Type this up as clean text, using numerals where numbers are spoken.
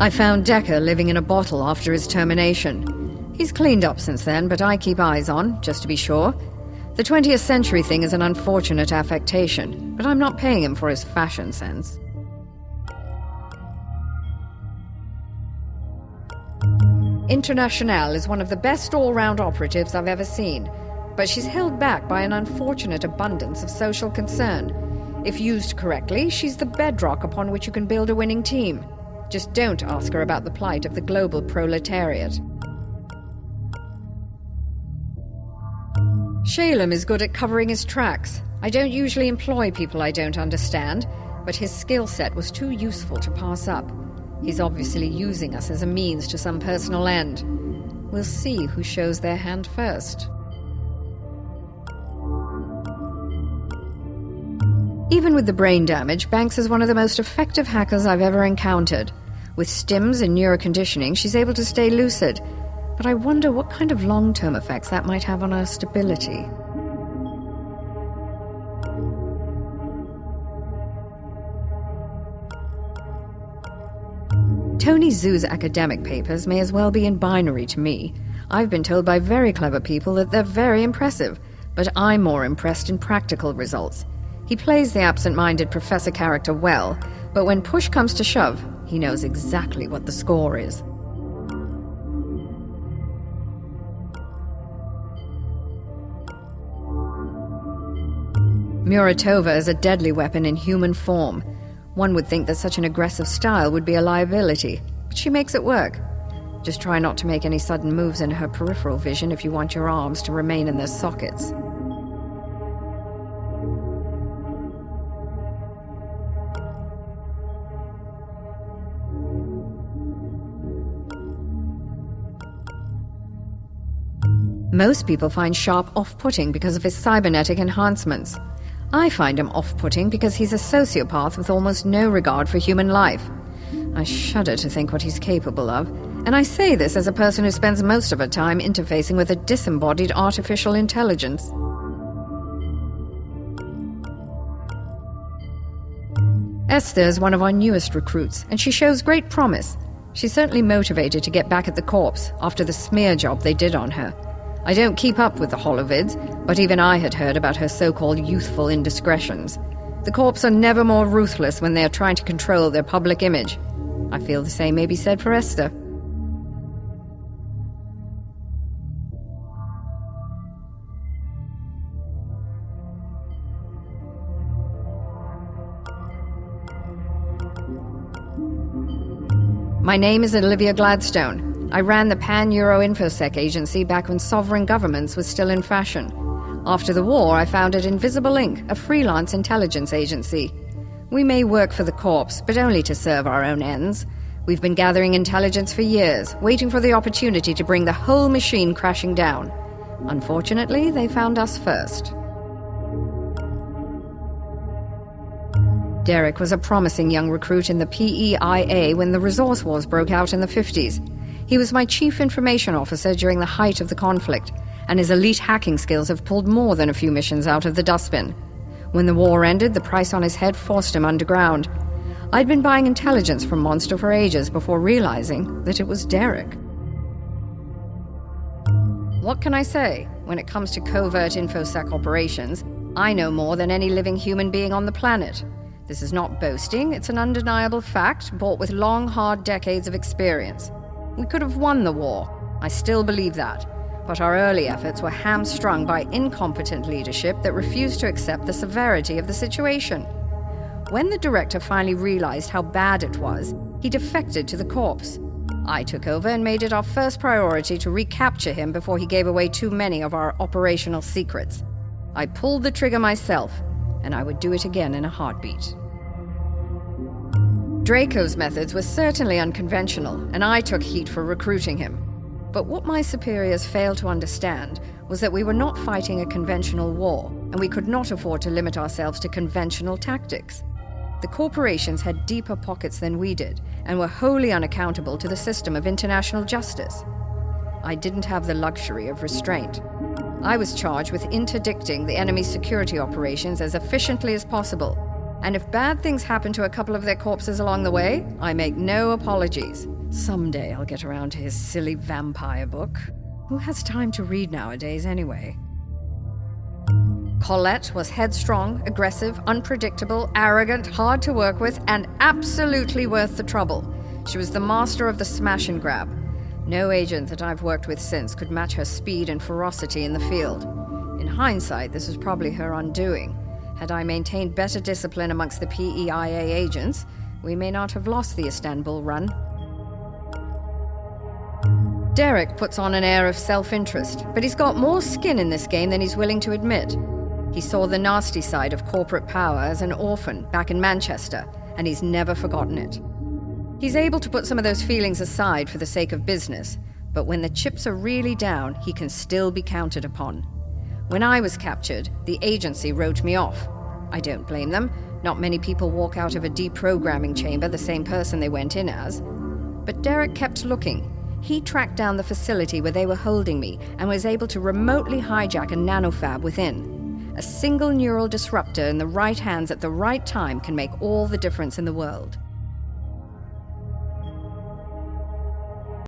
I found Decker living in a bottle after his termination. He's cleaned up since then, but I keep eyes on, just to be sure. The 20th century thing is an unfortunate affectation, but I'm not paying him for his fashion sense. Internationale is one of the best all-round operatives I've ever seen, but she's held back by an unfortunate abundance of social concern. If used correctly, she's the bedrock upon which you can build a winning team. Just don't ask her about the plight of the global proletariat. Shalem is good at covering his tracks. I don't usually employ people I don't understand, but his skill set was too useful to pass up. He's obviously using us as a means to some personal end. We'll see who shows their hand first. Even with the brain damage, Banks is one of the most effective hackers I've ever encountered. With stims and neuroconditioning, she's able to stay lucid. But I wonder what kind of long-term effects that might have on her stability. Tony Zhu's academic papers may as well be in binary to me. I've been told by very clever people that they're very impressive, but I'm more impressed in practical results. He plays the absent-minded professor character well, but when push comes to shove, he knows exactly what the score is. Muratova is a deadly weapon in human form. One would think that such an aggressive style would be a liability, but she makes it work. Just try not to make any sudden moves in her peripheral vision if you want your arms to remain in their sockets. Most people find Sharp off-putting because of his cybernetic enhancements. I find him off-putting because he's a sociopath with almost no regard for human life. I shudder to think what he's capable of, and I say this as a person who spends most of her time interfacing with a disembodied artificial intelligence. Esther is one of our newest recruits, and she shows great promise. She's certainly motivated to get back at the Corps after the smear job they did on her. I don't keep up with the holovids, but even I had heard about her so-called youthful indiscretions. The Corps are never more ruthless when they are trying to control their public image. I feel the same may be said for Esther. My name is Olivia Gladstone. I ran the Pan-Euro InfoSec agency back when sovereign governments was still in fashion. After the war, I founded Invisible Inc., a freelance intelligence agency. We may work for the Corps, but only to serve our own ends. We've been gathering intelligence for years, waiting for the opportunity to bring the whole machine crashing down. Unfortunately, they found us first. Derek was a promising young recruit in the PEIA when the resource wars broke out in the 50s. He was my chief information officer during the height of the conflict, and his elite hacking skills have pulled more than a few missions out of the dustbin. When the war ended, the price on his head forced him underground. I'd been buying intelligence from Monster for ages before realizing that it was Derek. What can I say? When it comes to covert InfoSec operations, I know more than any living human being on the planet. This is not boasting, it's an undeniable fact, bought with long, hard decades of experience. We could have won the war. I still believe that. But our early efforts were hamstrung by incompetent leadership that refused to accept the severity of the situation. When the director finally realized how bad it was, he defected to the Corps. I took over and made it our first priority to recapture him before he gave away too many of our operational secrets. I pulled the trigger myself, and I would do it again in a heartbeat. Draco's methods were certainly unconventional, and I took heat for recruiting him. But what my superiors failed to understand was that we were not fighting a conventional war, and we could not afford to limit ourselves to conventional tactics. The corporations had deeper pockets than we did, and were wholly unaccountable to the system of international justice. I didn't have the luxury of restraint. I was charged with interdicting the enemy's security operations as efficiently as possible. And if bad things happen to a couple of their corpses along the way, I make no apologies. Someday I'll get around to his silly vampire book. Who has time to read nowadays, anyway? Colette was headstrong, aggressive, unpredictable, arrogant, hard to work with, and absolutely worth the trouble. She was the master of the smash and grab. No agent that I've worked with since could match her speed and ferocity in the field. In hindsight, this was probably her undoing. Had I maintained better discipline amongst the PEIA agents, we may not have lost the Istanbul run. Derek puts on an air of self-interest, but he's got more skin in this game than he's willing to admit. He saw the nasty side of corporate power as an orphan back in Manchester, and he's never forgotten it. He's able to put some of those feelings aside for the sake of business, but when the chips are really down, he can still be counted upon. When I was captured, the agency wrote me off. I don't blame them. Not many people walk out of a deprogramming chamber the same person they went in as. But Derek kept looking. He tracked down the facility where they were holding me and was able to remotely hijack a nanofab within. A single neural disruptor in the right hands at the right time can make all the difference in the world.